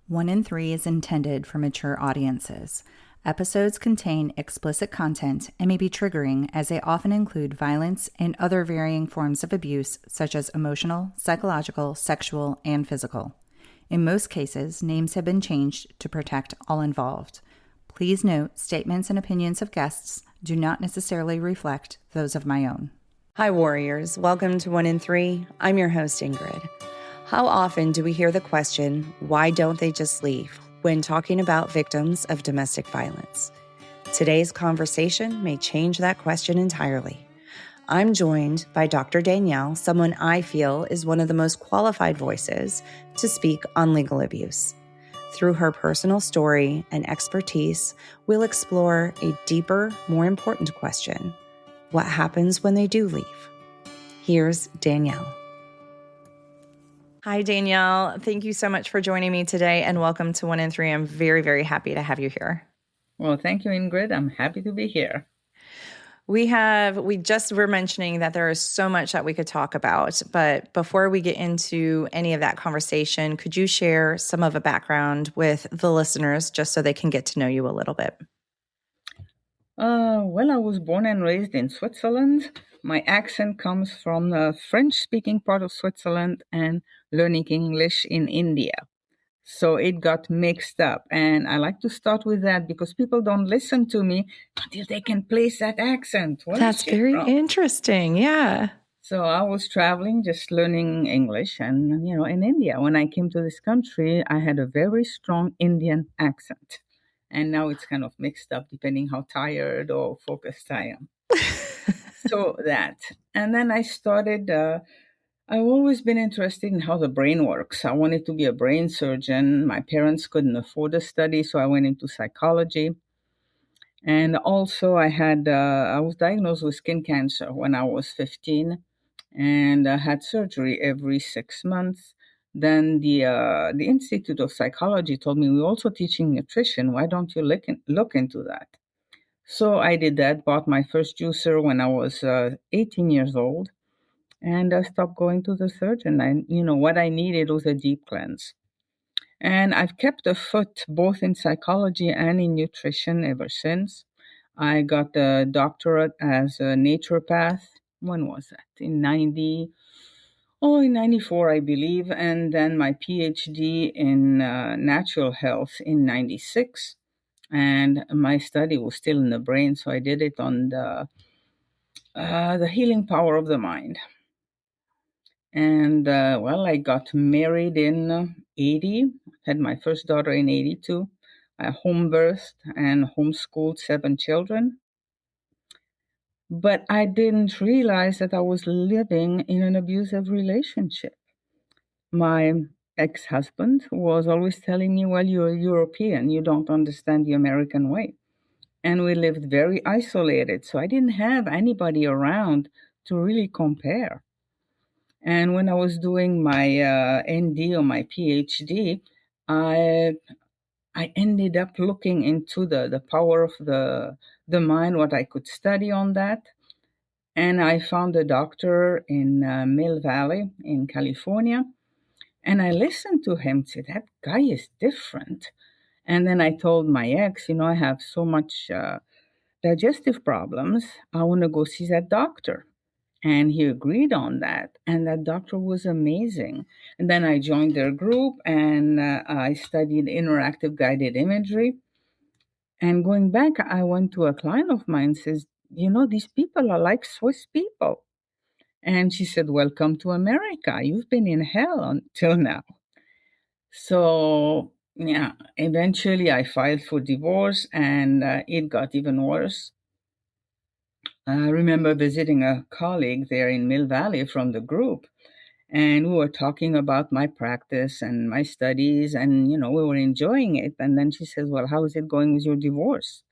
1 in 3 is intended for mature audiences. Episodes contain explicit content and may be triggering as they often include violence and other varying forms of abuse such as emotional, psychological, sexual, and physical. In most cases, names have been changed to protect all involved. Please note, statements and opinions of guests do not necessarily reflect those of my own. Hi, warriors. Welcome to 1 in 3. I'm your host, Ingrid. How often do we hear the question, why don't they just leave, when talking about victims of domestic violence? Today's conversation may change that question entirely. I'm joined by Dr. Danielle, someone I feel is one of the most qualified voices to speak on legal abuse. Through her personal story and expertise, we'll explore a deeper, more important question. What happens when they do leave? Here's Danielle. Hi, Danielle. Thank you so much for joining me today and welcome to 1 in 3. I'm very, very happy to have you here. Well, thank you, Ingrid. I'm happy to be here. We just were mentioning that there is so much that we could talk about, but before we get into any of that conversation, could you share some of a background with the listeners just so they can get to know you a little bit? Well, I was born and raised in Switzerland. My accent comes from the French-speaking part of Switzerland and learning English in India. So it got mixed up. And I like to start with that because people don't listen to me until they can place that accent. That's very interesting. Yeah. So I was traveling, just learning English. And, in India, when I came to this country, I had a very strong Indian accent. And now it's kind of mixed up depending how tired or focused I am. So that. And then I started, I've always been interested in how the brain works. I wanted to be a brain surgeon. My parents couldn't afford a study, so I went into psychology. And also I was diagnosed with skin cancer when I was 15 and I had surgery every 6 months. Then the Institute of Psychology told me, we're also teaching nutrition. Why don't you look into that? So I did that, bought my first juicer when I was 18 years old, and I stopped going to the surgeon. What I needed was a deep cleanse. And I've kept a foot both in psychology and in nutrition ever since. I got a doctorate as a naturopath. When was that? In 94, I believe. And then my PhD in natural health in 96. And my study was still in the brain, so I did it on the healing power of the mind. And, I got married in 80, had my first daughter in 82. I home birthed and homeschooled 7 children. But I didn't realize that I was living in an abusive relationship. My ex-husband was always telling me, well, you're European, you don't understand the American way. And we lived very isolated, so I didn't have anybody around to really compare. And when I was doing my ND or my PhD, I ended up looking into the power of the mind, what I could study on that. And I found a doctor in Mill Valley in California. And I listened to him say, that guy is different. And then I told my ex, I have so much digestive problems. I want to go see that doctor. And he agreed on that. And that doctor was amazing. And then I joined their group and I studied interactive guided imagery. And going back, I went to a client of mine and says, these people are like Swiss people. And she said, welcome to America. You've been in hell until now. So, yeah, eventually I filed for divorce and it got even worse. I remember visiting a colleague there in Mill Valley from the group, and we were talking about my practice and my studies, and, we were enjoying it. And then she says, well, how is it going with your divorce?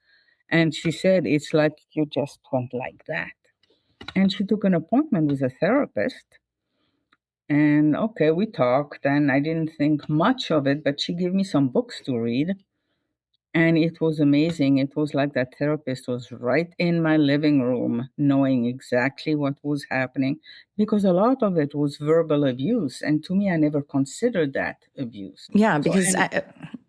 And she said, it's like you just went like that. And she took an appointment with a therapist. And okay, we talked, and I didn't think much of it, but she gave me some books to read. And it was amazing. It was like that therapist was right in my living room, knowing exactly what was happening, because a lot of it was verbal abuse. And to me, I never considered that abuse. Yeah, because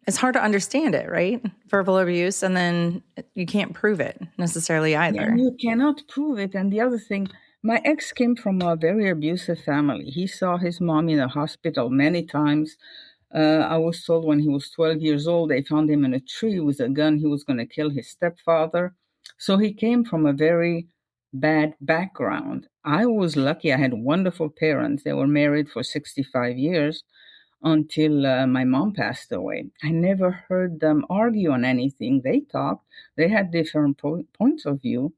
it's hard to understand it, right? Verbal abuse, and then you can't prove it necessarily either. And you cannot prove it. And the other thing, my ex came from a very abusive family. He saw his mom in the hospital many times. I was told when he was 12 years old, they found him in a tree with a gun. He was going to kill his stepfather. So he came from a very bad background. I was lucky. I had wonderful parents. They were married for 65 years until my mom passed away. I never heard them argue on anything. They talked. They had different points of view,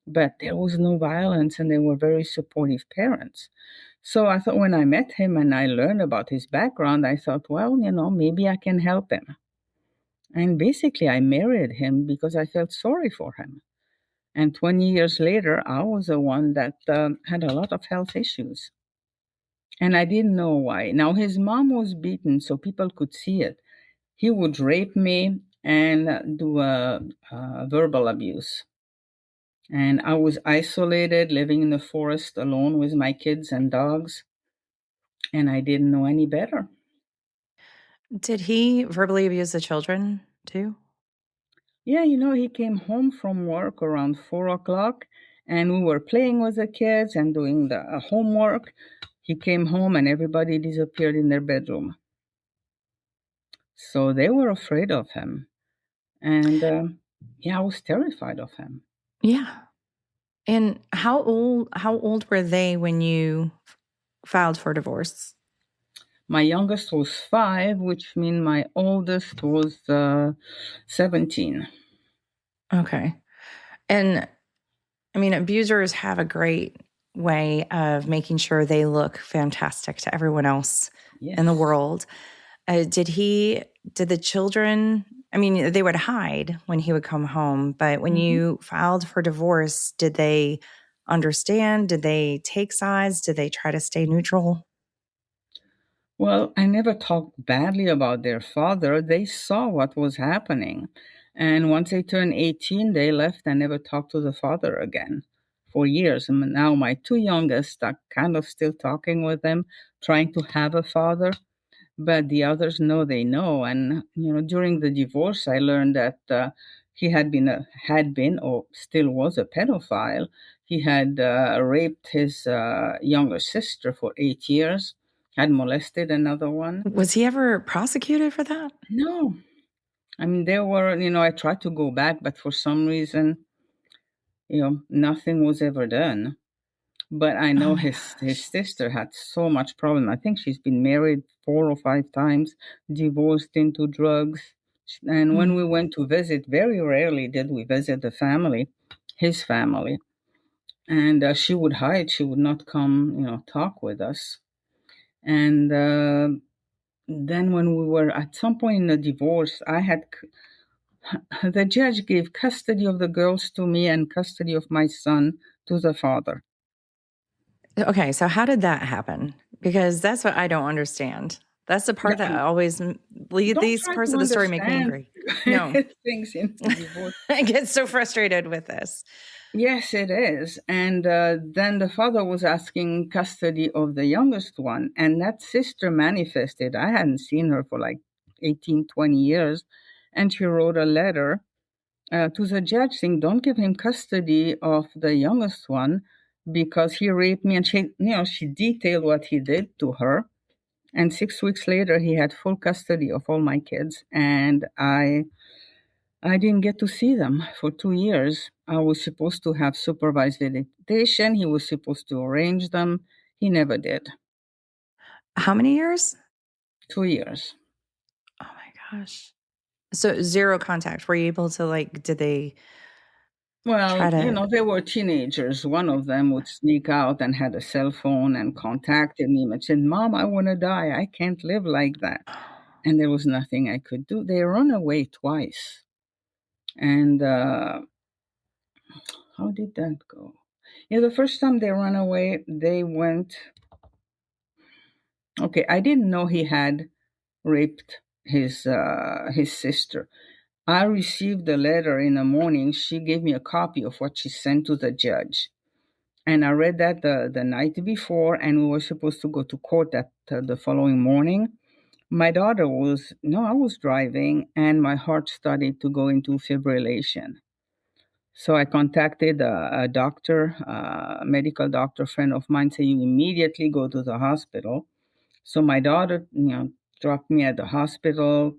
but there was no violence, and they were very supportive parents. So I thought when I met him and I learned about his background, I thought, well, maybe I can help him. And basically, I married him because I felt sorry for him. And 20 years later, I was the one that had a lot of health issues. And I didn't know why. Now, his mom was beaten so people could see it. He would rape me and do verbal abuse. And I was isolated, living in the forest alone with my kids and dogs. And I didn't know any better. Did he verbally abuse the children too? Yeah, he came home from work around 4 o'clock, and we were playing with the kids and doing the homework. He came home and everybody disappeared in their bedroom. So they were afraid of him. And I was terrified of him. Yeah. And how old were they when you filed for divorce? My youngest was 5, which means my oldest was 17. Okay. And I mean, abusers have a great way of making sure they look fantastic to everyone else in the world. Did the children, I mean, they would hide when he would come home, but when you filed for divorce, did they understand? Did they take sides? Did they try to stay neutral? Well, I never talked badly about their father. They saw what was happening. And once they turned 18, they left and never talked to the father again for years. And now my 2 youngest are kind of still talking with them, trying to have a father. But the others know they know. And, during the divorce, I learned that he had been or still was a pedophile. He had raped his younger sister for 8 years, had molested another one. Was he ever prosecuted for that? No. I mean, there were, I tried to go back, but for some reason, nothing was ever done. But I know his sister had so much problem. I think she's been married 4 or 5 times, divorced into drugs. And when we went to visit, very rarely did we visit the family, his family. And she would hide. She would not come, talk with us. And then when we were at some point in the divorce, the judge gave custody of the girls to me and custody of my son to the father. Okay, so how did that happen? Because that's what I don't understand. That's the part that always these parts of the story make me angry. No, things in divorce. I get so frustrated with this. Yes, it is. And then the father was asking custody of the youngest one, and that sister manifested. I hadn't seen her for like 18, 20 years, and she wrote a letter to the judge saying, don't give him custody of the youngest one because he raped me. And she detailed what he did to her. And 6 weeks later, he had full custody of all my kids. And I didn't get to see them for 2 years. I was supposed to have supervised visitation. He was supposed to arrange them. He never did. How many years? 2 years. Oh my gosh. So 0 contact. Were you able to did they they were teenagers. One of them would sneak out and had a cell phone and contacted me and said, Mom, I want to die. I can't live like that. And there was nothing I could do. They run away twice. And how did that go? The first time they ran away, they went. Okay, I didn't know he had raped his sister. I received the letter in the morning. She gave me a copy of what she sent to the judge. And I read that the night before, and we were supposed to go to court the following morning. My daughter I was driving and my heart started to go into fibrillation. So I contacted a doctor, a medical doctor friend of mine, said, you immediately go to the hospital. So my daughter, dropped me at the hospital,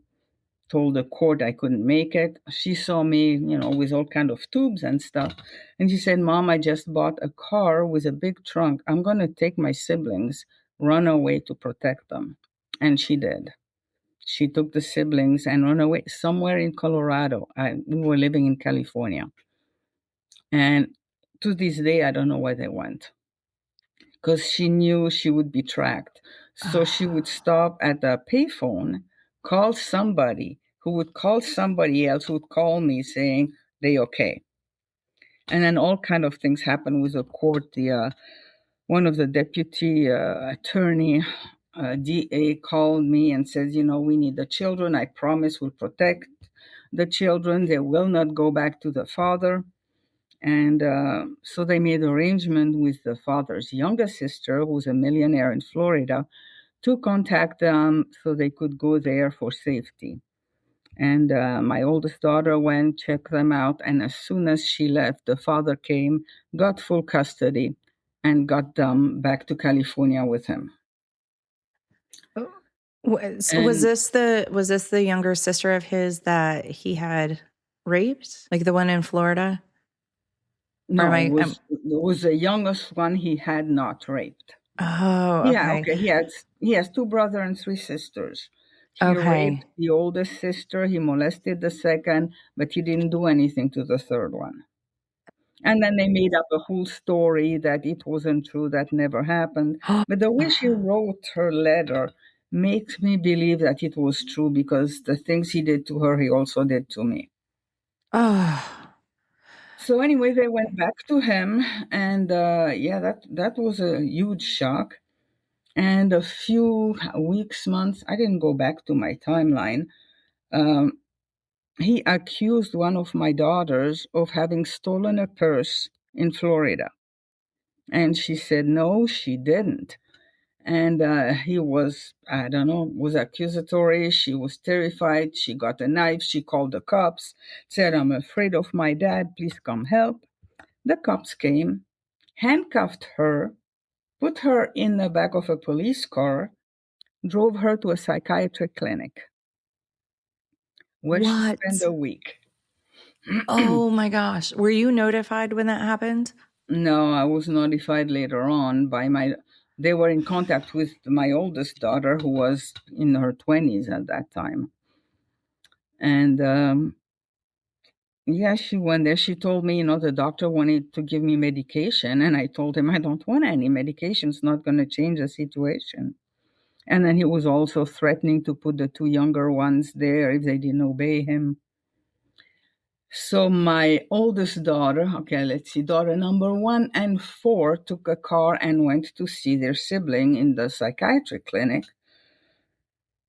told the court I couldn't make it. She saw me, with all kind of tubes and stuff. And she said, Mom, I just bought a car with a big trunk. I'm going to take my siblings, run away to protect them. And she did. She took the siblings and ran away somewhere in Colorado. We were living in California. And to this day, I don't know where they went because she knew she would be tracked. So she would stop at the payphone, call somebody who would call somebody else who would call me saying they okay. And then all kind of things happen with the court. One of the deputy attorney, DA, called me and says, we need the children. I promise we'll protect the children. They will not go back to the father. And so they made arrangement with the father's younger sister, who's a millionaire in Florida, to contact them so they could go there for safety. And my oldest daughter went, checked them out, and as soon as she left, the father came, got full custody, and got them back to California with him. Was this the younger sister of his that he had raped, like the one in Florida? No, it was the youngest one he had not raped. Oh, okay. Yeah, okay. He has 2 brothers and 3 sisters. He raped the oldest sister. He molested the second, but he didn't do anything to the third one. And then they made up a whole story that it wasn't true, that never happened. But the way she wrote her letter makes me believe that it was true because the things he did to her, he also did to me. So anyway, they went back to him, and that was a huge shock. And a few weeks, months, I didn't go back to my timeline. He accused one of my daughters of having stolen a purse in Florida. And she said, no, she didn't. And he was, I don't know, was accusatory. She was terrified. She got a knife. She called the cops, said, I'm afraid of my dad. Please come help. The cops came, handcuffed her, put her in the back of a police car, drove her to a psychiatric clinic where she spent a week. Oh my gosh. Were you notified when that happened? No, I was notified later on they were in contact with my oldest daughter, who was in her 20s at that time. And she went there. She told me, the doctor wanted to give me medication. And I told him, I don't want any medication. It's not going to change the situation. And then he was also threatening to put the 2 younger ones there if they didn't obey him. So my oldest daughter, daughter number 1 and 4 took a car and went to see their sibling in the psychiatric clinic.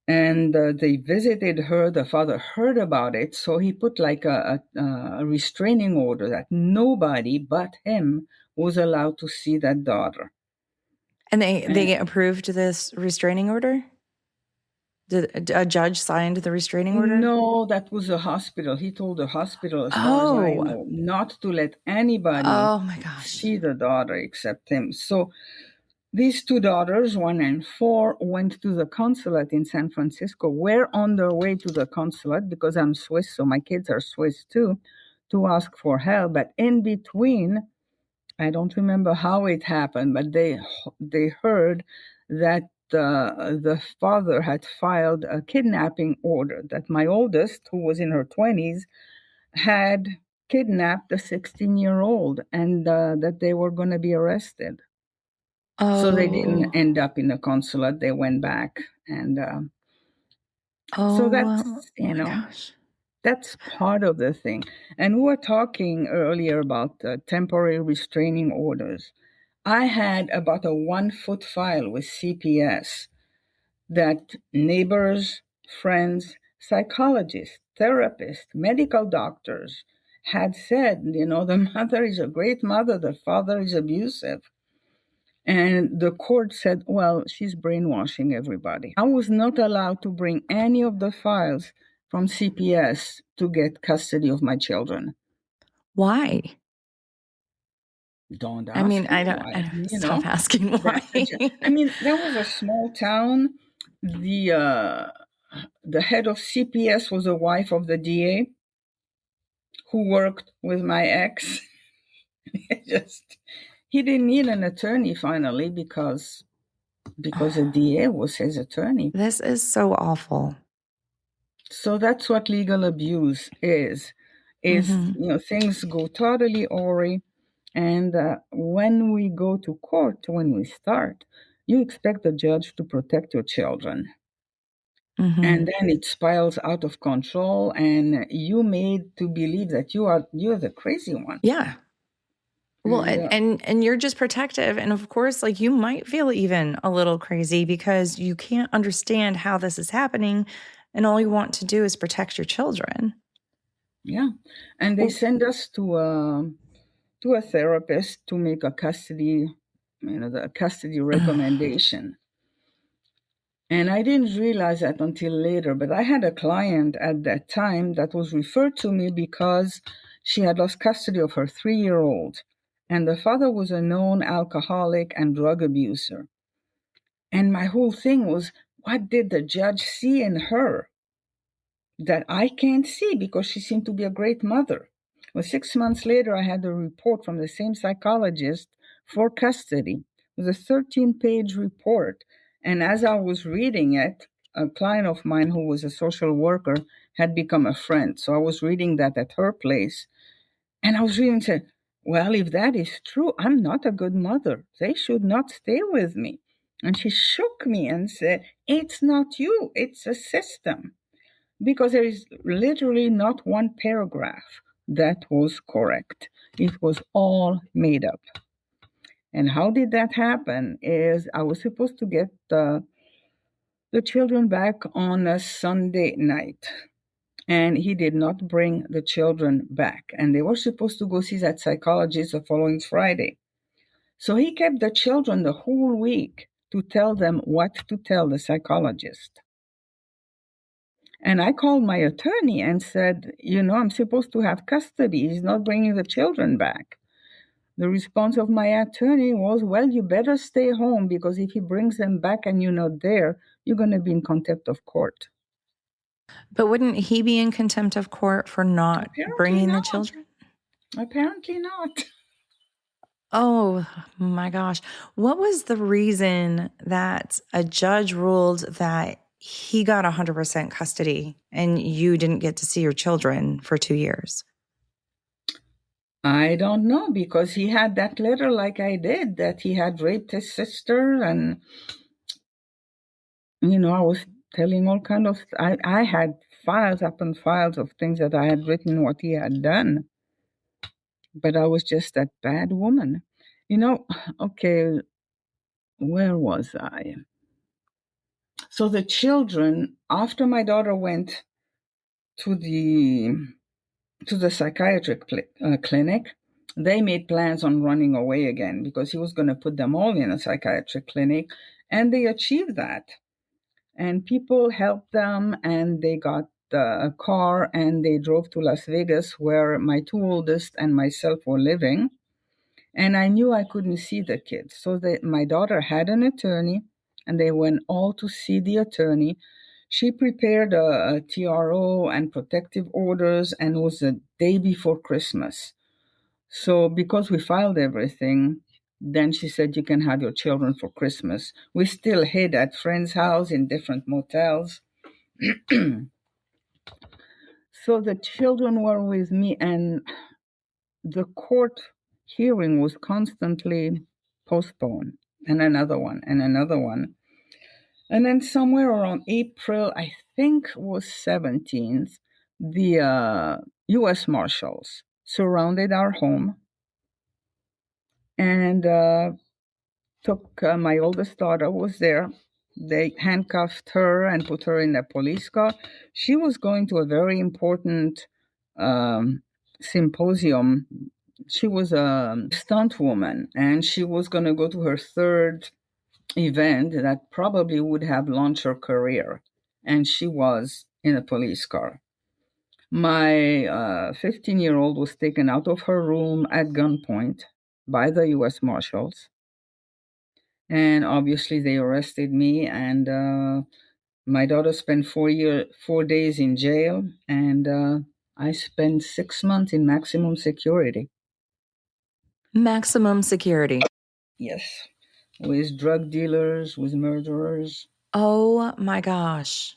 And they visited her. The father heard about it, so he put like a restraining order that nobody but him was allowed to see that daughter. And they approved this restraining order? Did a judge signed the restraining order? No, that was a hospital. He told the hospital, as far as I know, not to let anybody see the daughter except him. So these 2 daughters, 1 and 4, went to the consulate in San Francisco. We're on their way to the consulate because I'm Swiss, so my kids are Swiss too, to ask for help. But in between, I don't remember how it happened, but they heard that the father had filed a kidnapping order, that my oldest, who was in her 20s, had kidnapped a 16-year-old, and that they were going to be arrested. So they didn't end up in the consulate. They went back. And so that's, that's part of the thing. And we were talking earlier about temporary restraining orders. I had about a 1-foot file with CPS that neighbors, friends, psychologists, therapists, medical doctors had said, the mother is a great mother, the father is abusive. And the court said, well, she's brainwashing everybody. I was not allowed to bring any of the files from CPS to get custody of my children. Why? Don't ask I mean, me I don't, why. I don't You stop know, asking why. I mean, that was a small town. The head of CPS was a wife of the DA who worked with my ex. He didn't need an attorney finally because the DA was his attorney. This is so awful. So that's what legal abuse is. Things go totally awry. And when we go to court, when we start, you expect the judge to protect your children. And then it spirals out of control, and you made to believe that you're the crazy one. Yeah. Well, and you're just protective. And of course, like, you might feel even a little crazy because you can't understand how this is happening. And all you want to do is protect your children. Yeah. And they send us to a therapist to make a custody, the custody recommendation. And I didn't realize that until later, but I had a client at that time that was referred to me because she had lost custody of her 3-year-old. And the father was a known alcoholic and drug abuser. And my whole thing was, what did the judge see in her that I can't see, because she seemed to be a great mother? Well, 6 months later, I had a report from the same psychologist for custody. It was a 13-page report. And as I was reading it, a client of mine who was a social worker had become a friend. So I was reading that at her place. And I was reading and said, well, if that is true, I'm not a good mother. They should not stay with me. And she shook me and said, it's not you, it's a system. Because there is literally not one paragraph that was correct. It was all made up. And how did that happen? Is I was supposed to get the children back on a Sunday night. And he did not bring the children back. And they were supposed to go see that psychologist the following Friday. So he kept the children the whole week to tell them what to tell the psychologist. And I called my attorney and said, I'm supposed to have custody. He's not bringing the children back. The response of my attorney was, well, you better stay home, because if he brings them back and you're not there, you're going to be in contempt of court. But wouldn't he be in contempt of court for not bringing the children? Apparently not. Oh my gosh. What was the reason that a judge ruled that he got 100% custody and you didn't get to see your children for 2 years? I don't know, because he had that letter like I did, that he had raped his sister. And, I was telling all kind of, I had files upon files of things that I had written what he had done. But I was just that bad woman. Okay, where was I? So the children, after my daughter went to the psychiatric clinic, they made plans on running away again, because he was going to put them all in a psychiatric clinic, and they achieved that. And people helped them, and they got a car, and they drove to Las Vegas, where my two oldest and myself were living. And I knew I couldn't see the kids. So my daughter had an attorney, and they went all to see the attorney. She prepared a TRO and protective orders, and it was the day before Christmas. So because we filed everything, then she said, you can have your children for Christmas. We still hid at friends' house in different motels. So the children were with me, and the court hearing was constantly postponed, and another one, and another one. And then somewhere around April, I think was 17th, the U.S. Marshals surrounded our home and took my oldest daughter was there. They handcuffed her and put her in a police car. She was going to a very important symposium she was a stunt woman, and she was going to go to her third event that probably would have launched her career. And she was in a police car. My 15-year-old was taken out of her room at gunpoint by the U.S. Marshals. And obviously, they arrested me, and my daughter spent 4 days in jail, and I spent 6 months in maximum security. Maximum security. Yes, with drug dealers, with murderers. Oh my gosh.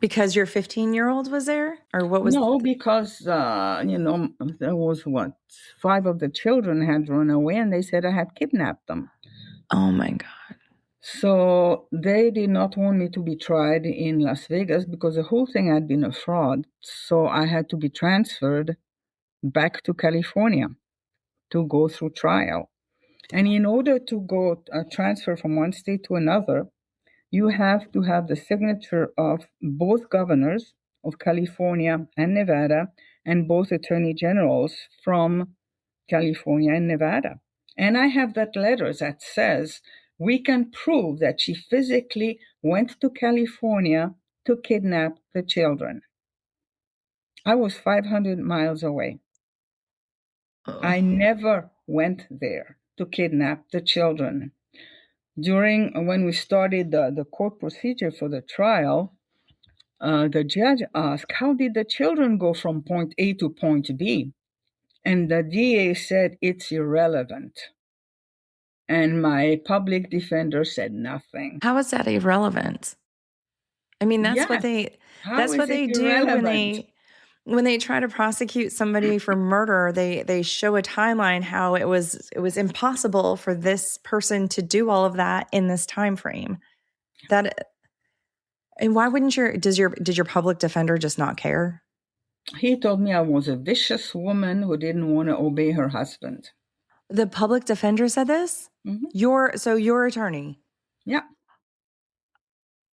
Because your 15-year-old was there? Or what was? No, because, there was 5 of the children had run away, and they said I had kidnapped them. Oh my God. So they did not want me to be tried in Las Vegas because the whole thing had been a fraud. So I had to be transferred back to California to go through trial. And in order to go transfer from one state to another, you have to have the signature of both governors of California and Nevada and both attorney generals from California and Nevada. And I have that letter that says we can prove that she physically went to California to kidnap the children. I was 500 miles away. I never went there to kidnap the children. When we started the court procedure for the trial, the judge asked, how did the children go from point A to point B? And the DA said, it's irrelevant. And my public defender said nothing. How is that irrelevant? I mean, that's what they do when they try to prosecute somebody for murder. They show a timeline how it was impossible for this person to do all of that in this time frame. And why wouldn't did your public defender just not care? He told me I was a vicious woman who didn't want to obey her husband. The public defender said this? Mm-hmm. Your attorney? Yeah.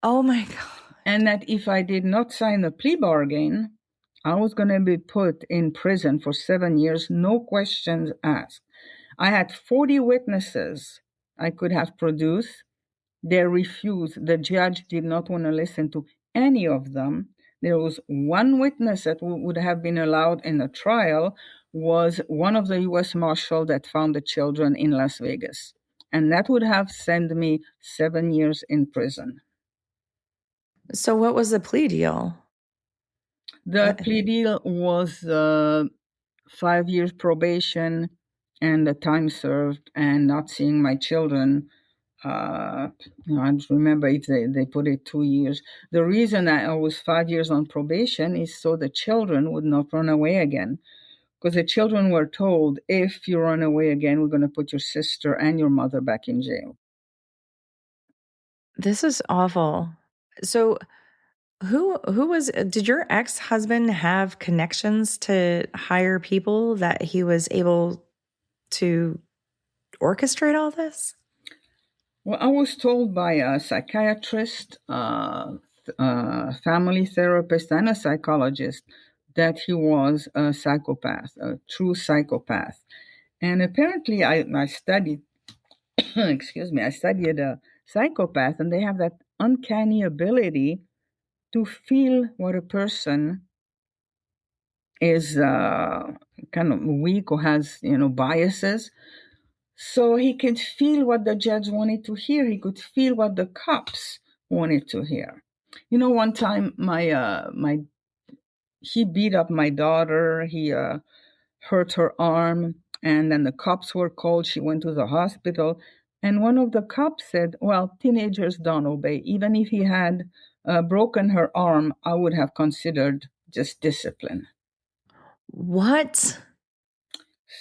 Oh my God. And that if I did not sign the plea bargain, I was going to be put in prison for 7 years, no questions asked. I had 40 witnesses I could have produced. They refused. The judge did not want to listen to any of them. There was one witness that would have been allowed in the trial, was one of the U.S. Marshal that found the children in Las Vegas. And that would have sent me 7 years in prison. So what was the plea deal? The plea deal was 5 years probation and the time served and not seeing my children. I don't remember if they put it 2 years. The reason I was 5 years on probation is so the children would not run away again. Because the children were told, if you run away again, we're going to put your sister and your mother back in jail. This is awful. So did your ex-husband have connections to hire people that he was able to orchestrate all this? Well, I was told by a psychiatrist, family therapist, and a psychologist that he was a psychopath, a true psychopath. And apparently I studied, I studied a psychopath, and they have that uncanny ability to feel what a person is kind of weak or has, biases. So he could feel what the judge wanted to hear. He could feel what the cops wanted to hear. One time he beat up my daughter. He hurt her arm, and then the cops were called. She went to the hospital, and one of the cops said, well, teenagers don't obey. Even if he had broken her arm, I would have considered just discipline. What?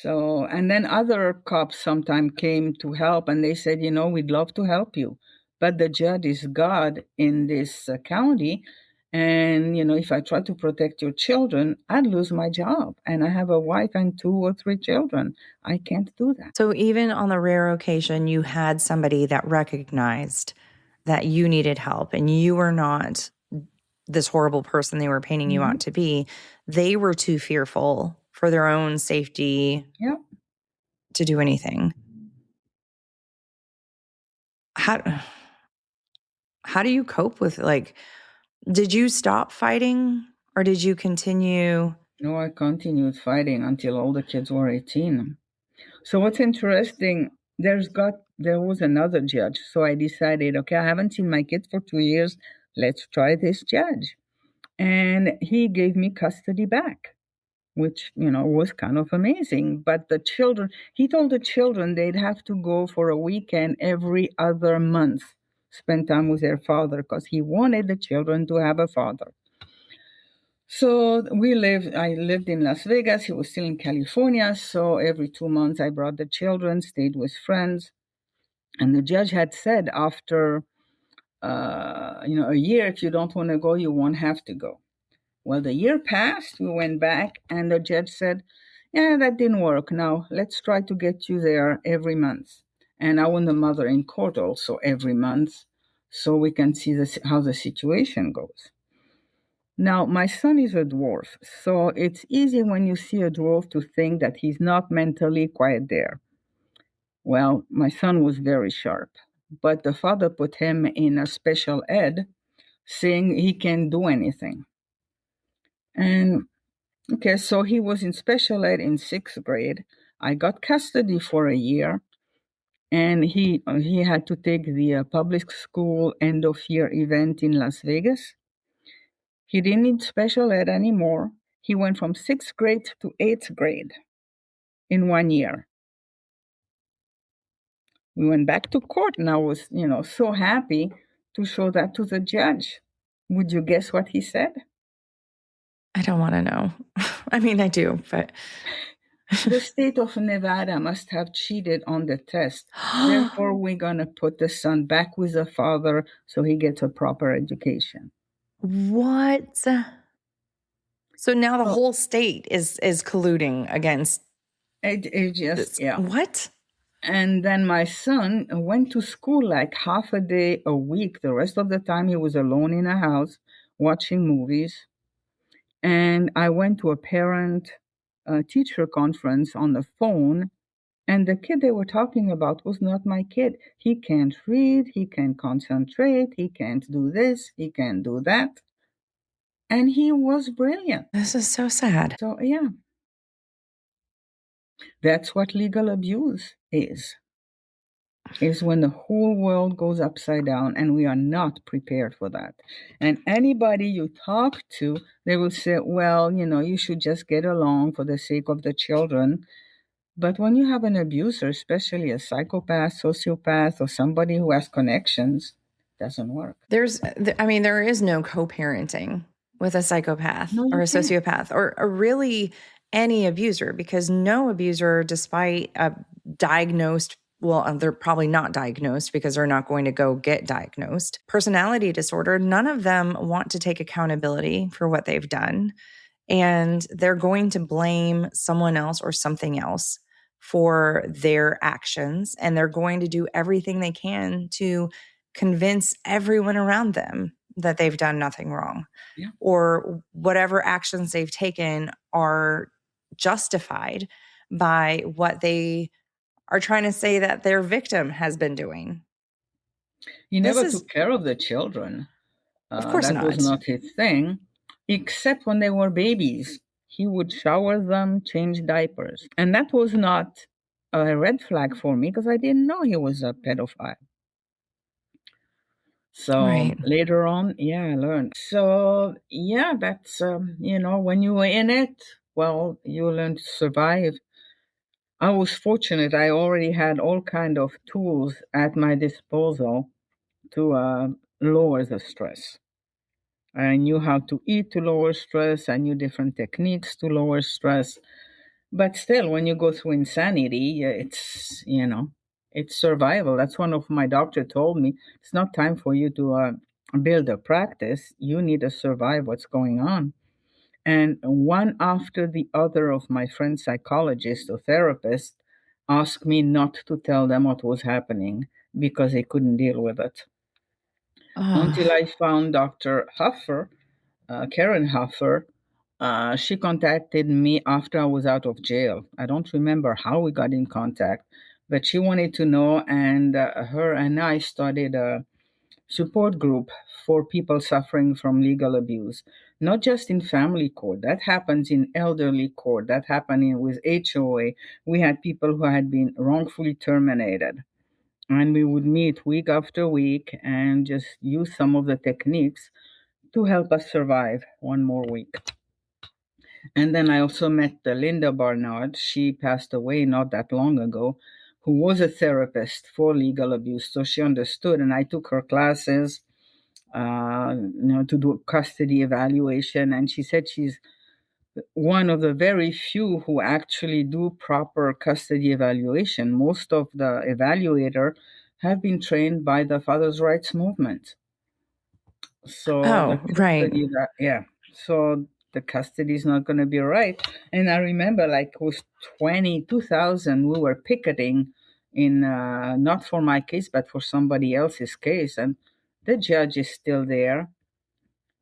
So, and then other cops sometimes came to help, and they said, we'd love to help you, but the judge is God in this county. And, if I try to protect your children, I'd lose my job. And I have a wife and 2 or 3 children. I can't do that. So even on the rare occasion you had somebody that recognized that you needed help and you were not this horrible person they were painting you out to be, they were too fearful for their own safety to do anything. How do you cope with, like, did you stop fighting or did you continue? No, I continued fighting until all the kids were 18. So what's interesting, there was another judge. So I decided, okay, I haven't seen my kids for 2 years. Let's try this judge. And he gave me custody back, which, was kind of amazing. But he told the children they'd have to go for a weekend every other month, spend time with their father, because he wanted the children to have a father. So I lived in Las Vegas. He was still in California. So every 2 months I brought the children, stayed with friends. And the judge had said after, a year, if you don't want to go, you won't have to go. Well, the year passed, we went back, and the judge said, yeah, that didn't work. Now let's try to get you there every month. And I want the mother in court also every month so we can see how the situation goes. Now, my son is a dwarf, so it's easy when you see a dwarf to think that he's not mentally quite there. Well, my son was very sharp, but the father put him in a special ed, saying he can't do anything. And okay, so he was in special ed in 6th grade. I got custody for a year, and he had to take the public school end of year event in Las Vegas. He didn't need special ed anymore. He went from 6th grade to 8th grade in 1 year. We went back to court, and I was, so happy to show that to the judge. Would you guess what he said? I don't want to know. I mean, I do, but the state of Nevada must have cheated on the test. Therefore, we're going to put the son back with the father so he gets a proper education. What? So now the whole state is colluding against it just, yeah. What? And then my son went to school like half a day a week. The rest of the time he was alone in a house watching movies. And I went to a parent-teacher conference on the phone, and the kid they were talking about was not my kid. He can't read, he can't concentrate, he can't do this, he can't do that. And he was brilliant. This is so sad. So, yeah. That's what legal abuse is when the whole world goes upside down, and we are not prepared for that. And anybody you talk to, they will say, well, you should just get along for the sake of the children. But when you have an abuser, especially a psychopath, sociopath, or somebody who has connections, it doesn't work. There is no co-parenting with a psychopath or a sociopath or really any abuser, because no abuser, despite a diagnosed, well, they're probably not diagnosed because they're not going to go get diagnosed, personality disorder, none of them want to take accountability for what they've done. And they're going to blame someone else or something else for their actions. And they're going to do everything they can to convince everyone around them that they've done nothing wrong, or whatever actions they've taken are justified by what they are trying to say that their victim has been doing. He never took care of the children. Of course that not. was not his thing, except when they were babies. He would shower them, change diapers. And that was not a red flag for me because I didn't know he was a pedophile. So later on, I learned. So, that's, when you were in it, well, you learn to survive. I was fortunate. I already had all kind of tools at my disposal to lower the stress. I knew how to eat to lower stress. I knew different techniques to lower stress. But still, when you go through insanity, it's, it's survival. That's one of my doctor told me. It's not time for you to build a practice. You need to survive what's going on. And one after the other of my friends, psychologists or therapists, asked me not to tell them what was happening because they couldn't deal with it. Until I found Dr. Huffer, Karen Huffer, She contacted me after I was out of jail. I don't remember how we got in contact, but she wanted to know, and her and I started a support group for people suffering from legal abuse, not just in family court. That happens in elderly court. That happened with HOA. We had people who had been wrongfully terminated. And we would meet week after week and just use some of the techniques to help us survive one more week. And then I also met Linda Barnard. She passed away not that long ago, who was a therapist for legal abuse. So she understood, and I took her classes, to do custody evaluation. And she said she's one of the very few who actually do proper custody evaluation. Most of the evaluator have been trained by the Father's Rights Movement. So the custody, so the custody is not going to be right. And I remember, like, it was 2000, we were picketing in, not for my case, but for somebody else's case. And the judge is still there.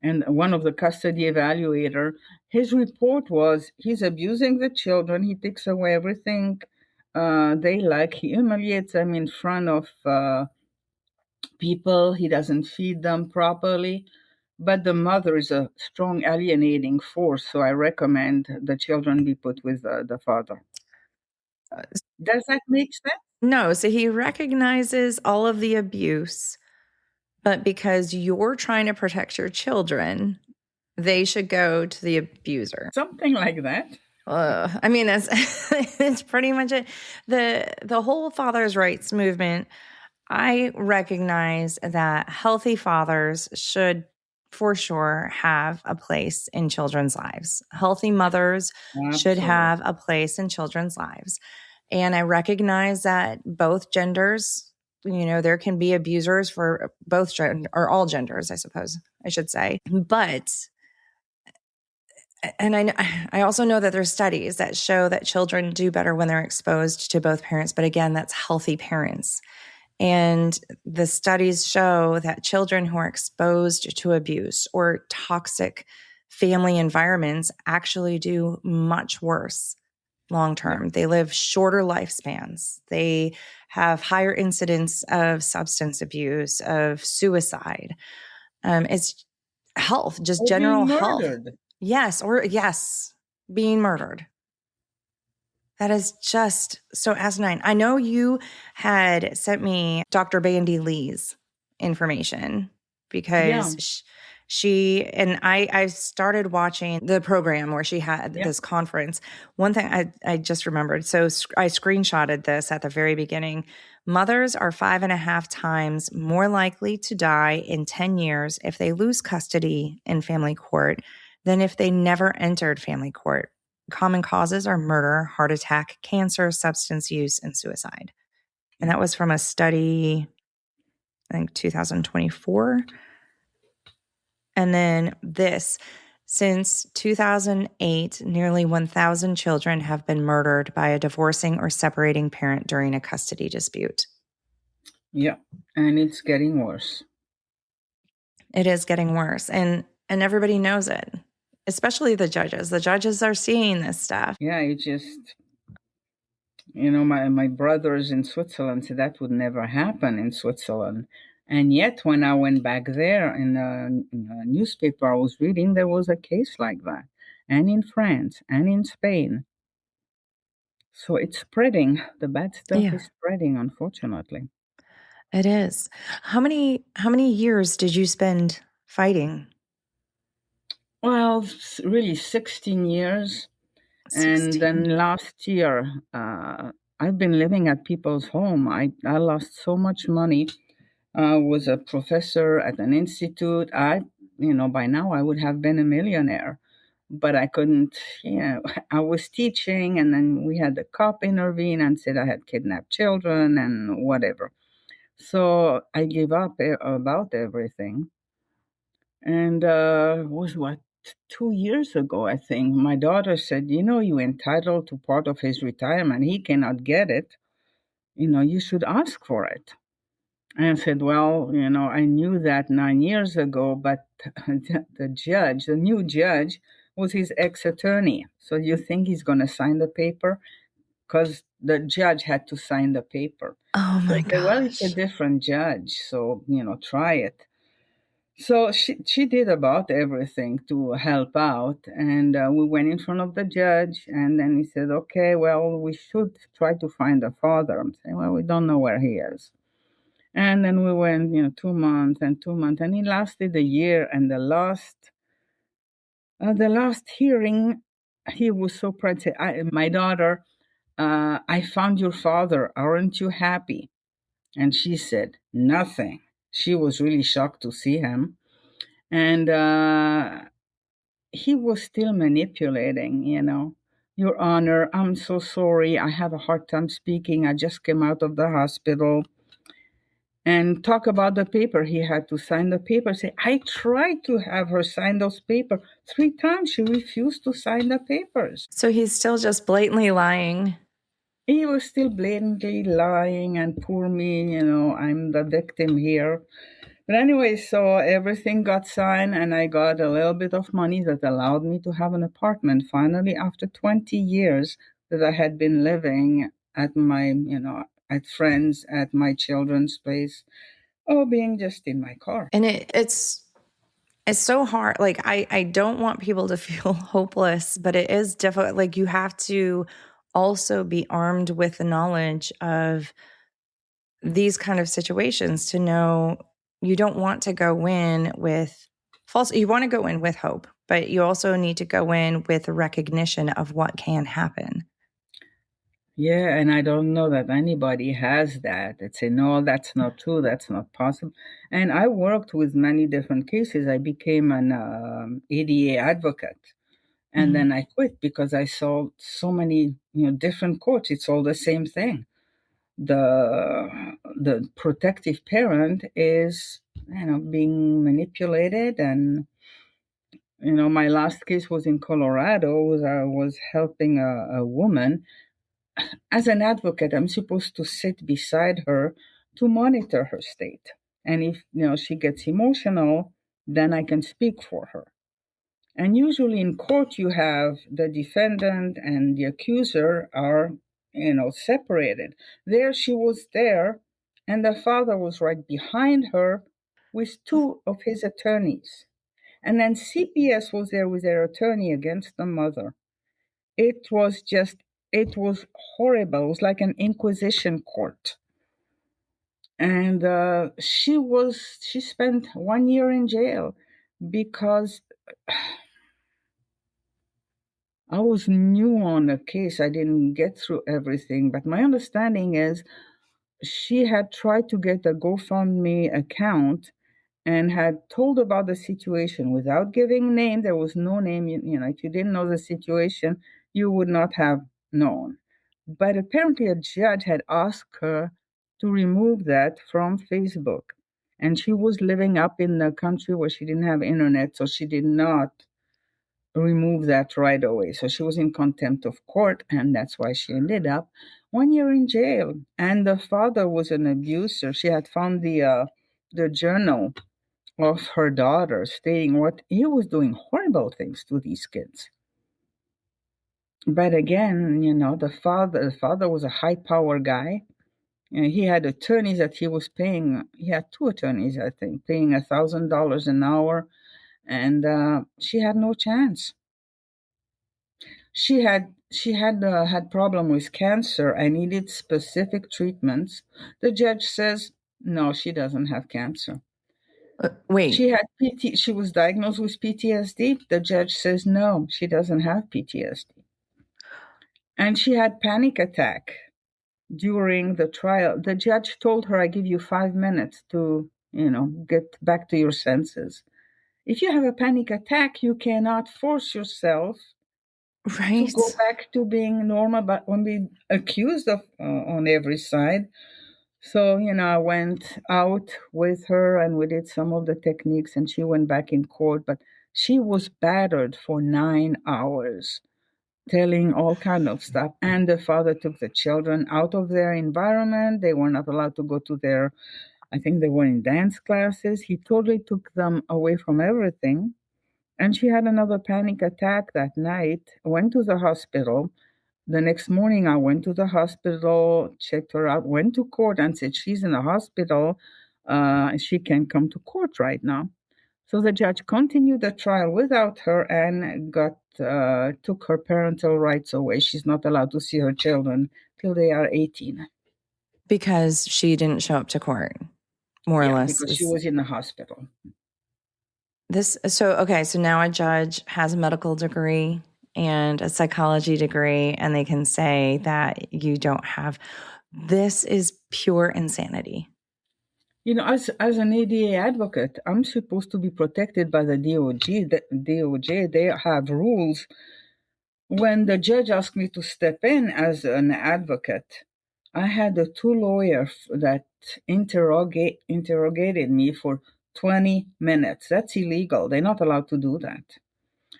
And one of the custody evaluator, his report was he's abusing the children. He takes away everything they like. He humiliates them in front of people. He doesn't feed them properly. But the mother is a strong alienating force, so I recommend the children be put with the father. Does that make sense? No, so he recognizes all of the abuse, but because you're trying to protect your children, they should go to the abuser. Something like that. I mean, it's pretty much it. The whole father's rights movement, I recognize that healthy fathers should for sure have a place in children's lives. Healthy mothers should have a place in children's lives. And I recognize that both genders, there can be abusers for both gender or all genders, I suppose I should say. But, and I also know that there's studies that show that children do better when they're exposed to both parents. But again, that's healthy parents. And the studies show that children who are exposed to abuse or toxic family environments actually do much worse long-term. They live shorter lifespans. They have higher incidence of substance abuse, of suicide. It's health, just general health. Yes, being murdered. That is just so asinine. I know you had sent me Dr. Bandy Lee's information because she and I started watching the program where she had this conference. One thing I just remembered, so I screenshotted this at the very beginning. Mothers are 5.5 times more likely to die in 10 years if they lose custody in family court than if they never entered family court. Common causes are murder, heart attack, cancer, substance use, and suicide. And that was from a study, I think 2024. And then this, since 2008, nearly 1,000 children have been murdered by a divorcing or separating parent during a custody dispute. Yeah, and it's getting worse. It is getting worse, and everybody knows it. Especially the judges. The judges are seeing this stuff. Yeah, it just, my brothers in Switzerland said that would never happen in Switzerland. And yet, when I went back there in a newspaper I was reading, there was a case like that. And in France, and in Spain. So it's spreading. The bad stuff is spreading, unfortunately. It is. How many years did you spend fighting? Well, really 16 years. 16. And then last year, I've been living at people's home. I lost so much money. I was a professor at an institute. By now I would have been a millionaire, but I couldn't, I was teaching, and then we had the cop intervene and said I had kidnapped children and whatever. So I gave up about everything. And it was 2 years ago, I think, my daughter said, you're entitled to part of his retirement. He cannot get it. You should ask for it. And I said, well, I knew that 9 years ago, but the new judge, was his ex-attorney. So you think he's going to sign the paper? Because the judge had to sign the paper. Oh So my I said, well, it's a gosh. different judge, so, try it. So she did about everything to help out. And we went in front of the judge, and then he said, okay, well, we should try to find the father. I'm saying, well, we don't know where he is. And then we went, 2 months and 2 months, and it lasted a year. And the last hearing, he was so proud. Said, my daughter, I found your father. Aren't you happy? And she said, nothing. She was really shocked to see him. And he was still manipulating, Your Honor, I'm so sorry. I have a hard time speaking. I just came out of the hospital. And talk about the paper. He had to sign the paper. Say, I tried to have her sign those papers 3 times. She refused to sign the papers. So he's still just blatantly lying. He was still blatantly lying, and poor me, I'm the victim here. But anyway, so everything got signed, and I got a little bit of money that allowed me to have an apartment finally after 20 years that I had been living at my, at friends, at my children's place, or being just in my car. And it's so hard. Like, I don't want people to feel hopeless, but it is difficult. Like, you have to also be armed with the knowledge of these kind of situations to know you don't want to go in with you want to go in with hope, but you also need to go in with a recognition of what can happen. Yeah, and I don't know that anybody has that. They say, no, that's not true. That's not possible. And I worked with many different cases. I became an ADA advocate. And then I quit because I saw so many, different courts. It's all the same thing. The protective parent is, being manipulated. And, my last case was in Colorado. I was helping a woman. As an advocate, I'm supposed to sit beside her to monitor her state. And if, she gets emotional, then I can speak for her. And usually in court, you have the defendant and the accuser are, separated. There she was there, and the father was right behind her with 2 of his attorneys. And then CPS was there with their attorney against the mother. It was horrible. It was like an inquisition court. And she spent 1 year in jail because I was new on the case. I didn't get through everything, but my understanding is she had tried to get a GoFundMe account and had told about the situation without giving name. There was no name. If you didn't know the situation, you would not have known. But apparently a judge had asked her to remove that from Facebook. And she was living up in the country where she didn't have internet, so she did not remove that right away. So she was in contempt of court, and that's why she ended up 1 year in jail. And the father was an abuser. She had found the journal of her daughter stating what he was doing horrible things to these kids. But again, the father was a high power guy. He had attorneys that he was paying. He had 2 attorneys, I think, paying $1,000 an hour, and she had no chance. She had problem with cancer and needed specific treatments. The judge says no, she doesn't have cancer. Wait. She was diagnosed with PTSD. The judge says no, she doesn't have PTSD. And she had panic attack during the trial. The judge told her, I give you 5 minutes to, get back to your senses. If you have a panic attack, you cannot force yourself to go back to being normal, but only accused of on every side. So, I went out with her and we did some of the techniques, and she went back in court, but she was battered for 9 hours, telling all kind of stuff. And the father took the children out of their environment. They were not allowed to go to I think they were in dance classes. He totally took them away from everything. And she had another panic attack that night, went to the hospital. The next morning, I went to the hospital, checked her out, went to court and said, she's in the hospital. She can't come to court right now. So the judge continued the trial without her and took her parental rights away. She's not allowed to see her children till they are 18. Because she didn't show up to court, more or less. Because she was in the hospital. So now a judge has a medical degree and a psychology degree, and they can say that you don't have. This is pure insanity. As an ADA advocate, I'm supposed to be protected by the DOJ. They have rules. When the judge asked me to step in as an advocate, I had the two lawyers that interrogated me for 20 minutes. That's illegal. They're not allowed to do that.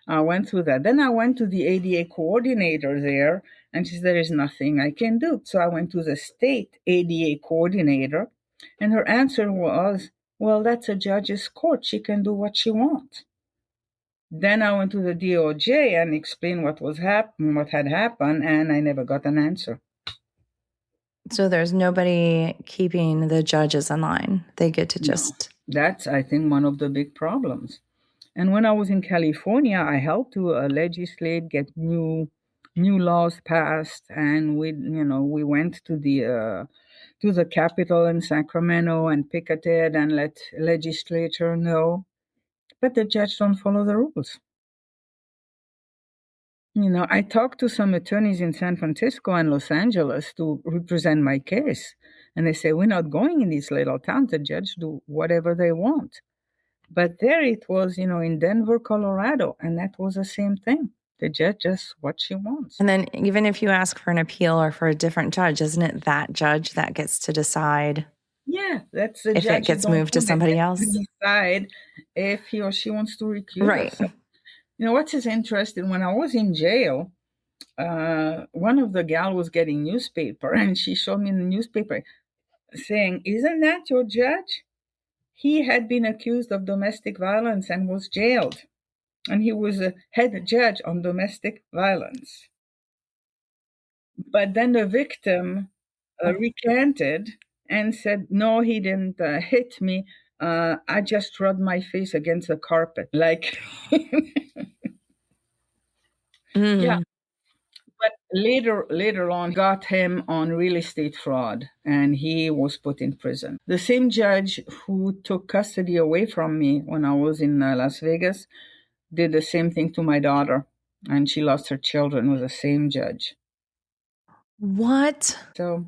I went through that. Then I went to the ADA coordinator there, and she said, there is nothing I can do. So I went to the state ADA coordinator, and her answer was, well, that's a judge's court. She can do what she wants. Then I went to the DOJ and explained what had happened, and I never got an answer. So there's nobody keeping the judges in line. They get to just... No. That's, I think, one of the big problems. And when I was in California, I helped to legislate, get new laws passed, and we went to the Capitol in Sacramento and picketed and let legislature know. But the judge don't follow the rules. I talked to some attorneys in San Francisco and Los Angeles to represent my case. And they say, we're not going in these little towns. The judge do whatever they want. But there it was, in Denver, Colorado. And that was the same thing. The judge does what she wants. And then even if you ask for an appeal or for a different judge, isn't it that judge that gets to decide? Yeah, that's the if judge. It gets moved to somebody else. Decide if he or she wants to recuse herself. What is interesting, when I was in jail, one of the gal was getting newspaper, and she showed me the newspaper saying, isn't that your judge? He had been accused of domestic violence and was jailed. And he was a head judge on domestic violence. But then the victim recanted and said, no, he didn't hit me. I just rubbed my face against the carpet. Yeah. But later on, got him on real estate fraud, and he was put in prison. The same judge who took custody away from me when I was in Las Vegas did the same thing to my daughter, and she lost her children with the same judge. What? So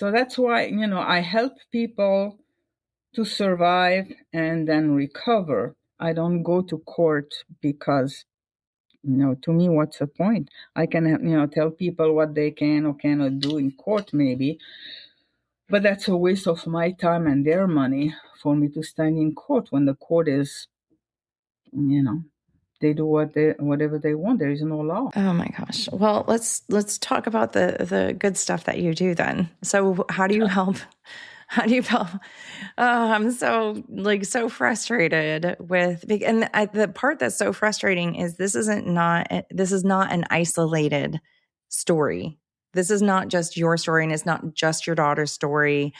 that's why, I help people to survive and then recover. I don't go to court because, to me, what's the point? I can, tell people what they can or cannot do in court maybe, but that's a waste of my time and their money for me to stand in court when the court is, they do whatever they want. There is no law. Oh my gosh. Well, let's talk about the good stuff that you do then. So how do you help? How do you help? I'm so frustrated with, and the part that's so frustrating is this is not an isolated story. This is not just your story, and it's not just your daughter's story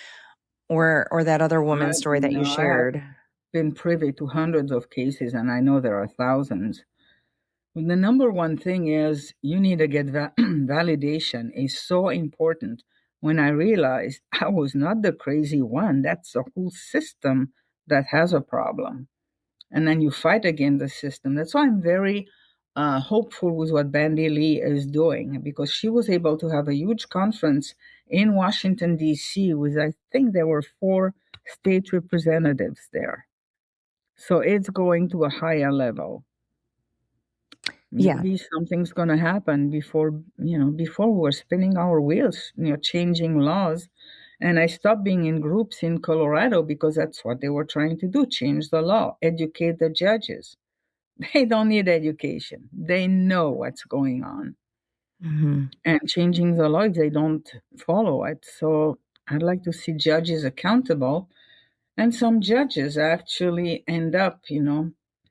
or that other woman's story that you shared. I've been privy to hundreds of cases, and I know there are thousands. The number one thing is you need to get validation is so important. When I realized I was not the crazy one, that's the whole system that has a problem. And then you fight against the system. That's why I'm very hopeful with what Bandy Lee is doing, because she was able to have a huge conference in Washington, D.C. with, I think there were 4 state representatives there. So it's going to a higher level. Maybe something's going to happen before we're spinning our wheels, changing laws. And I stopped being in groups in Colorado because that's what they were trying to do, change the law, educate the judges. They don't need education. They know what's going on. Mm-hmm. And changing the law, they don't follow it. So I'd like to see judges accountable. And some judges actually end up,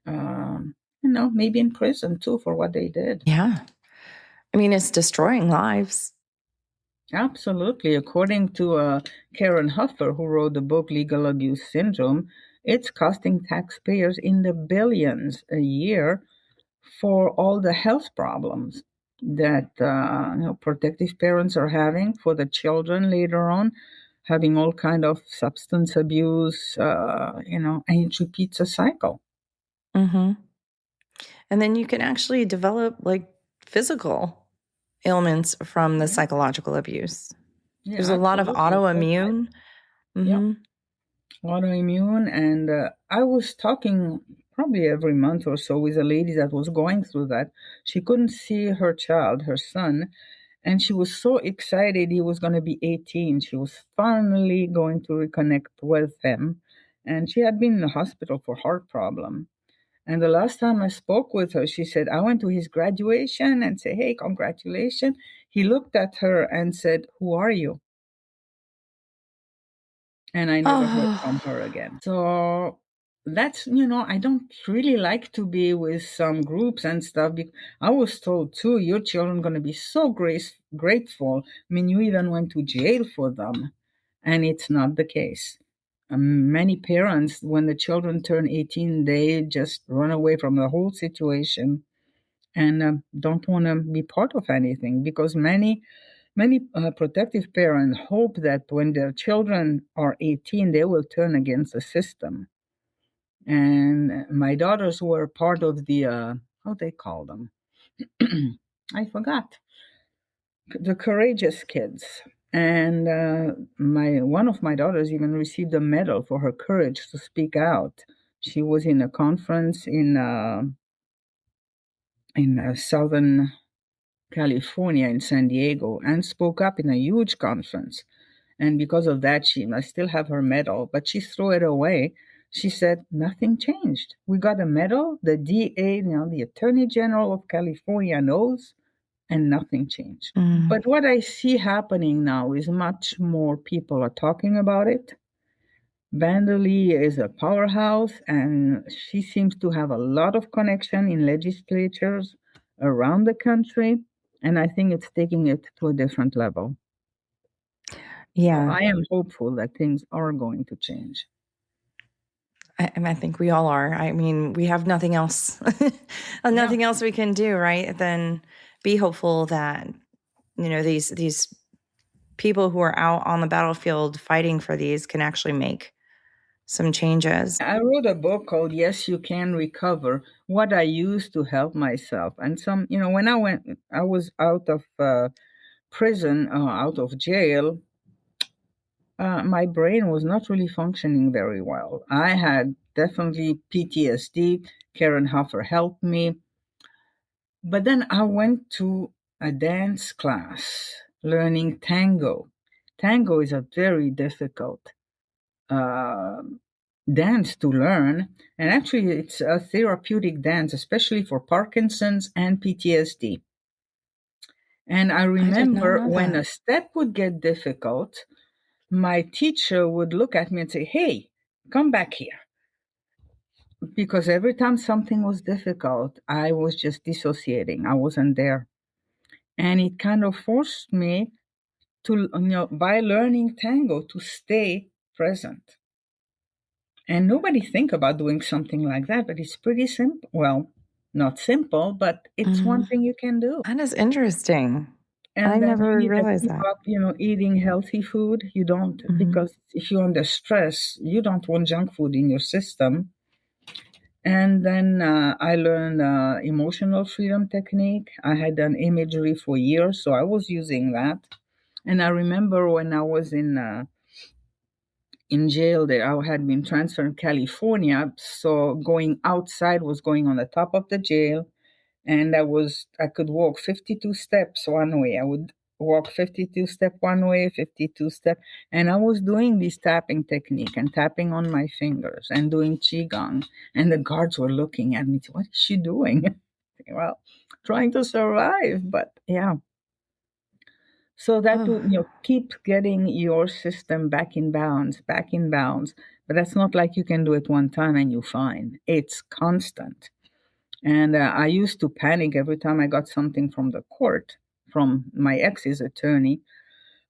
Maybe in prison too for what they did. Yeah. I mean, it's destroying lives. Absolutely. According to Karen Huffer, who wrote the book Legal Abuse Syndrome, it's costing taxpayers in the billions a year for all the health problems that protective parents are having for the children later on, having all kind of substance abuse, and it repeats a cycle. Mm-hmm. And then you can actually develop like physical ailments from the psychological abuse. Yeah, There's a lot of absolutely. autoimmune. Yeah, Mm-hmm. autoimmune. And I was talking probably every month or so with a lady that was going through that. She couldn't see her child, her son, and she was so excited he was going to be 18. She was finally going to reconnect with him. And she had been in the hospital for heart problem. And the last time I spoke with her, she said, I went to his graduation and said, hey, congratulations. He looked at her and said, who are you? And I never heard from her again. So that's, I don't really like to be with some groups and stuff. I was told too, your children going to be so grateful. I mean, you even went to jail for them. And it's not the case. Many parents, when the children turn 18, they just run away from the whole situation and don't want to be part of anything because many protective parents hope that when their children are 18, they will turn against the system. And my daughters were part of the, how they call them? I forgot. The courageous kids. And one of my daughters even received a medal for her courage to speak out. She was in a conference in Southern California in San Diego and spoke up in a huge conference. And because of that, I still have her medal, but she threw it away. She said, nothing changed. We got a medal. The DA, the Attorney General of California knows, and nothing changed. Mm. But what I see happening now is much more people are talking about it. Vandali is a powerhouse, and she seems to have a lot of connection in legislatures around the country. And I think it's taking it to a different level. So Yeah. I am hopeful that things are going to change. I think we all are. I mean, we have nothing else, nothing else we can do, right? Than be hopeful that, these people who are out on the battlefield fighting for these can actually make some changes. I wrote a book called Yes, You Can Recover, What I Used to Help Myself. And when I was out of prison, out of jail, my brain was not really functioning very well. I had definitely PTSD. Karen Huffer helped me. But then I went to a dance class learning tango. Tango is a very difficult uh, dance to learn. And actually, it's a therapeutic dance, especially for Parkinson's and PTSD. And I I did not remember know when that. a step would get difficult, my teacher would look at me and say, hey, come back here. Because every time something was difficult, I was just dissociating. I wasn't there. And it kind of forced me to, by learning tango, to stay present. And nobody think about doing something like that, but it's pretty simple. Well, not simple, but it's one thing you can do. That is interesting. I And then you never need to realized keep that. up, eating healthy food. You don't, because if you're under stress, you don't want junk food in your system. And then I learned emotional freedom technique. I had done imagery for years, so I was using that. And I remember when I was in jail there, I had been transferred to California, so going outside was going on the top of the jail, and I could walk 52 steps one way. I would walk 52 step one way, 52 step, and I was doing this tapping technique and tapping on my fingers and doing qigong, and the guards were looking at me, what is she doing? Well, trying to survive, but yeah. So that to keep getting your system back in bounds, back in bounds. But that's not like you can do it one time and you're fine. It's constant. And I used to panic every time I got something from the court, from my ex's attorney.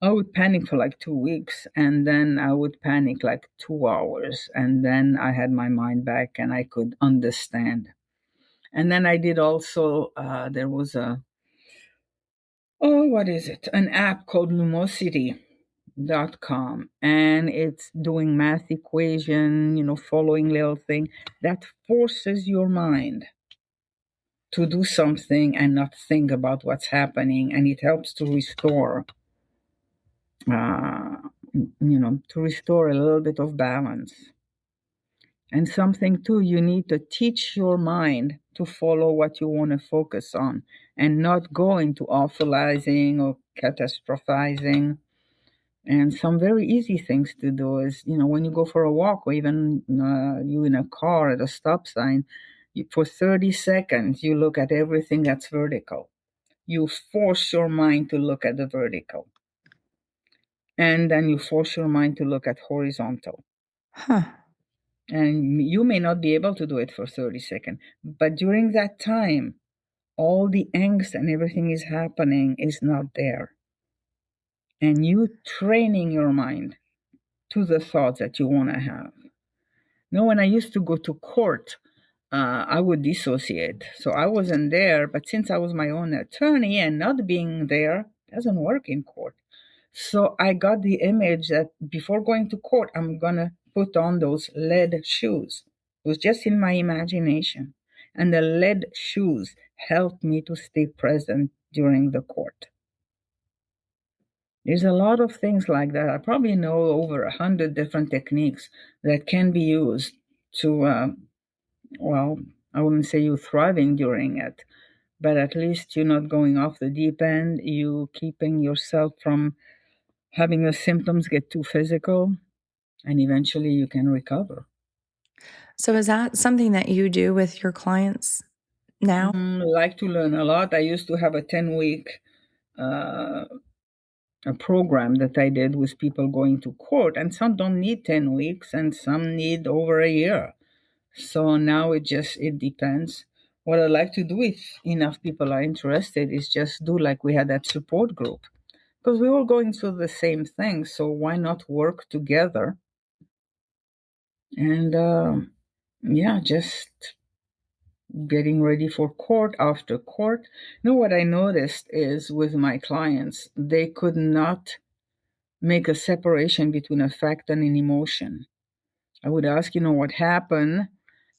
I would panic for like 2 weeks, and then I would panic like 2 hours, and then I had my mind back and I could understand. And then I did also, there was what is it? An app called Lumosity.com, and it's doing math equation, following little thing that forces your mind to do something and not think about what's happening, and it helps to restore uh, to restore a little bit of balance. And something too, you need to teach your mind to follow what you want to focus on and not go into awfulizing or catastrophizing. And some very easy things to do is, when you go for a walk, or even you in a car at a stop sign, for 30 seconds, you look at everything that's vertical. You force your mind to look at the vertical. And then you force your mind to look at horizontal. Huh. And you may not be able to do it for 30 seconds. But during that time, all the angst and everything is happening is not there. And you training your mind to the thoughts that you want to have. When I used to go to court, I would dissociate. So I wasn't there, but since I was my own attorney and not being there doesn't work in court. So I got the image that before going to court, I'm going to put on those lead shoes. It was just in my imagination. And the lead shoes helped me to stay present during the court. There's a lot of things like that. I probably know over 100 different techniques that can be used to, I wouldn't say you're thriving during it, but at least you're not going off the deep end. You keeping yourself from having the symptoms get too physical, and eventually you can recover. So is that something that you do with your clients now? I like to learn a lot. I used to have a 10-week a program that I did with people going to court, and some don't need 10 weeks and some need over a year. So now it depends. What I like to do if enough people are interested is just do like we had that support group, because we were going through the same thing. So why not work together? And just getting ready for court after court. What I noticed is with my clients, they could not make a separation between a fact and an emotion. I would ask, what happened,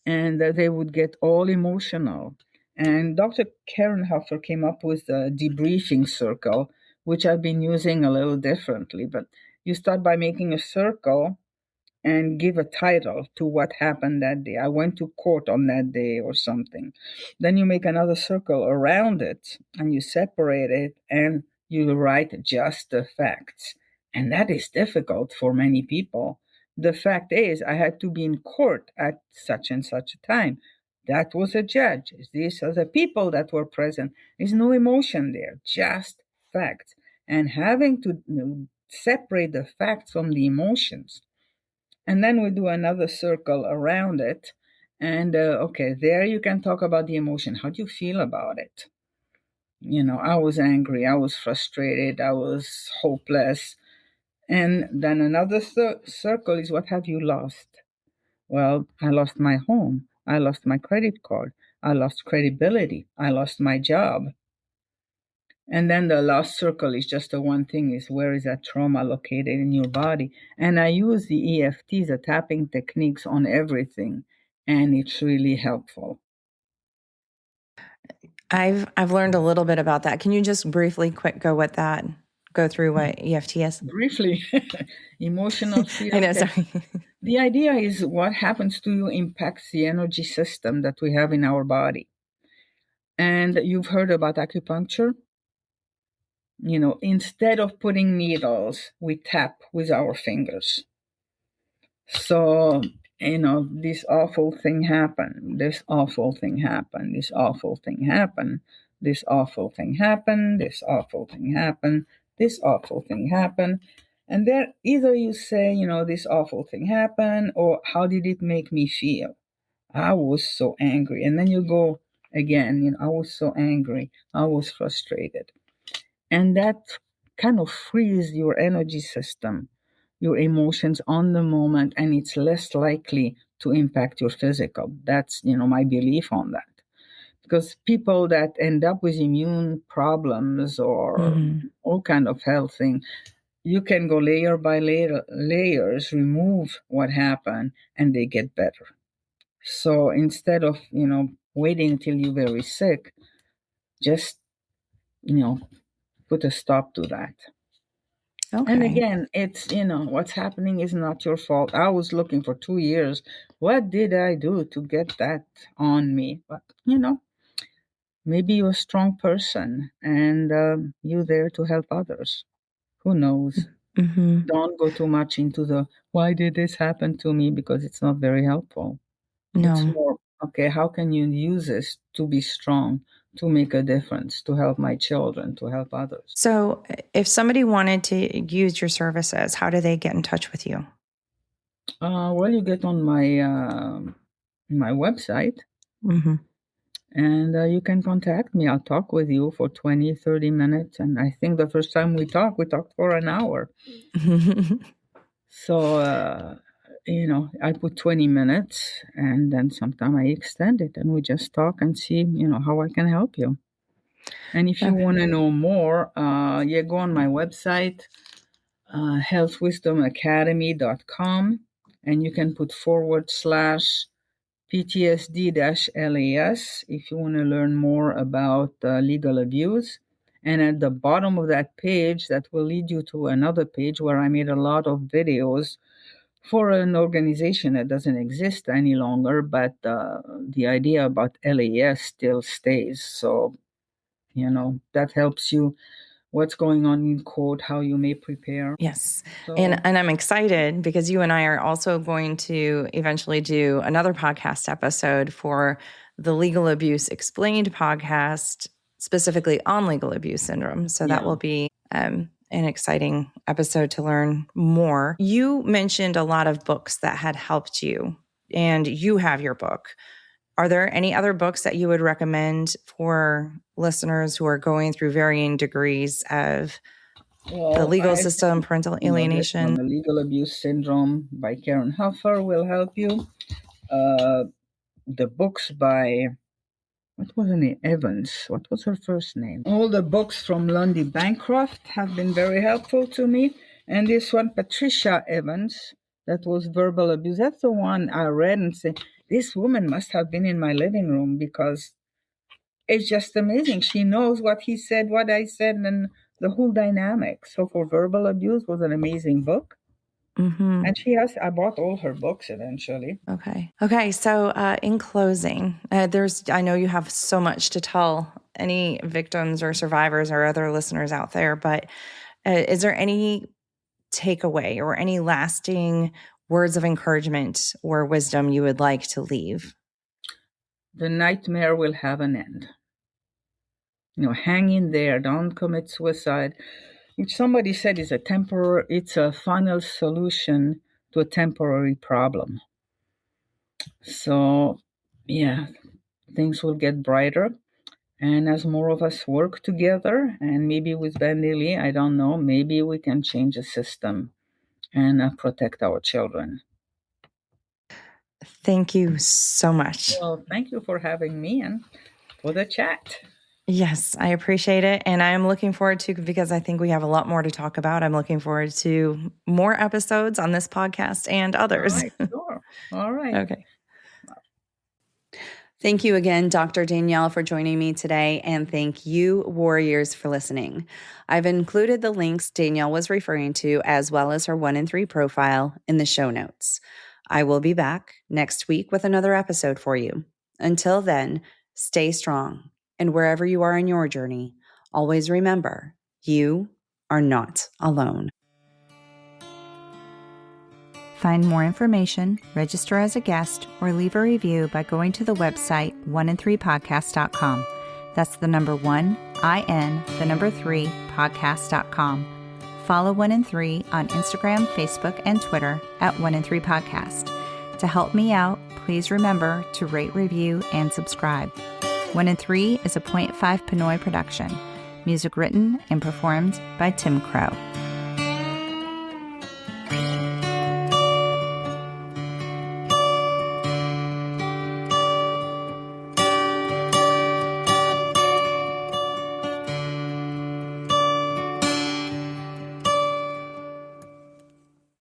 and they would get all emotional. And Dr. Karen Huffer came up with a debriefing circle, which I've been using a little differently. But you start by making a circle and give a title to what happened that day. I went to court on that day or something. Then you make another circle around it and you separate it and you write just the facts. And that is difficult for many people. The fact is, I had to be in court at such and such a time. That was a judge. These are the people that were present. There's no emotion there, just facts. And having to separate the facts from the emotions. And then we do another circle around it. And there you can talk about the emotion. How do you feel about it? I was angry. I was frustrated. I was hopeless. And then another circle is, what have you lost? Well, I lost my home. I lost my credit card. I lost credibility. I lost my job. And then the last circle is just the one thing, is where is that trauma located in your body? And I use the EFTs, the tapping techniques, on everything, and it's really helpful. I've learned a little bit about that. Can you just briefly go through what EFT is? Briefly, emotional field. I know, sorry. The idea is what happens to you impacts the energy system that we have in our body. And you've heard about acupuncture? Instead of putting needles, we tap with our fingers. So, this awful thing happened, this awful thing happened, this awful thing happened, this awful thing happened, this awful thing happened, this awful thing happened. And then either you say, this awful thing happened, or how did it make me feel? I was so angry. And then you go again, I was so angry. I was frustrated. And that kind of frees your energy system, your emotions on the moment, and it's less likely to impact your physical. That's, my belief on that. Because people that end up with immune problems or all kind of health thing, you can go layer by layer, layers, remove what happened, and they get better. So instead of, waiting until you're very sick, just, put a stop to that. Okay. And again, it's, what's happening is not your fault. I was looking for 2 years. What did I do to get that on me? But, maybe you're a strong person and you're there to help others. Who knows? Don't go too much into the why did this happen to me, because it's not very helpful. It's No. more, okay, how can you use this to be strong, to make a difference, to help my children, to help others? So if somebody wanted to use your services, how do they get in touch with you? Well, you get on my website and you can contact me. I'll talk with you for 20, 30 minutes. And I think the first time we talked for an hour. So, I put 20 minutes and then sometime I extend it and we just talk and see, how I can help you. And if you want to know more, you go on my website, healthwisdomacademy.com, and you can put /PTSD-LAS if you want to learn more about legal abuse. And at the bottom of that page, that will lead you to another page where I made a lot of videos for an organization that doesn't exist any longer, but the idea about LAS still stays. So, that helps you what's going on in court, how you may prepare. Yes. So, And I'm excited because you and I are also going to eventually do another podcast episode for the Legal Abuse Explained podcast, specifically on legal abuse syndrome. So that will be an exciting episode to learn more. You mentioned a lot of books that had helped you, and you have your book. Are there any other books that you would recommend for listeners who are going through varying degrees of the legal system, parental alienation? The Legal Abuse Syndrome by Karen Huffer will help you. The books by, what was her name? Evans. What was her first name? All the books from Lundy Bancroft have been very helpful to me. And this one, Patricia Evans, that was verbal abuse. That's the one I read and said, this woman must have been in my living room, because it's just amazing. She knows what he said, what I said, and the whole dynamic. So for verbal abuse was an amazing book. And I bought all her books eventually. Okay. So in closing, I know you have so much to tell any victims or survivors or other listeners out there, but is there any takeaway or any lasting words of encouragement or wisdom you would like to leave? The nightmare will have an end. Hang in there. Don't commit suicide, which somebody said is it's a final solution to a temporary problem. So, things will get brighter. And as more of us work together, and maybe with Bandy Lee, I don't know, maybe we can change the system and protect our children. Thank you so much. Well, thank you for having me and for the chat. Yes, I appreciate it. And I'm looking forward to, because I think we have a lot more to talk about, I'm looking forward to more episodes on this podcast and others. All right, sure. All right. Okay. Thank you again, Dr. Danielle, for joining me today, and thank you, warriors, for listening. I've included the links Danielle was referring to, as well as her 1 in 3 profile, in the show notes. I will be back next week with another episode for you. Until then, stay strong, and wherever you are in your journey, always remember, you are not alone. Find more information, register as a guest, or leave a review by going to the website 1in3podcast.com. That's the number 1, IN, the number 3, podcast.com. Follow 1 in 3 on Instagram, Facebook, and Twitter at 1 in 3 Podcast. To help me out, please remember to rate, review, and subscribe. 1 in 3 is a .5 Pinoy production. Music written and performed by Tim Crow.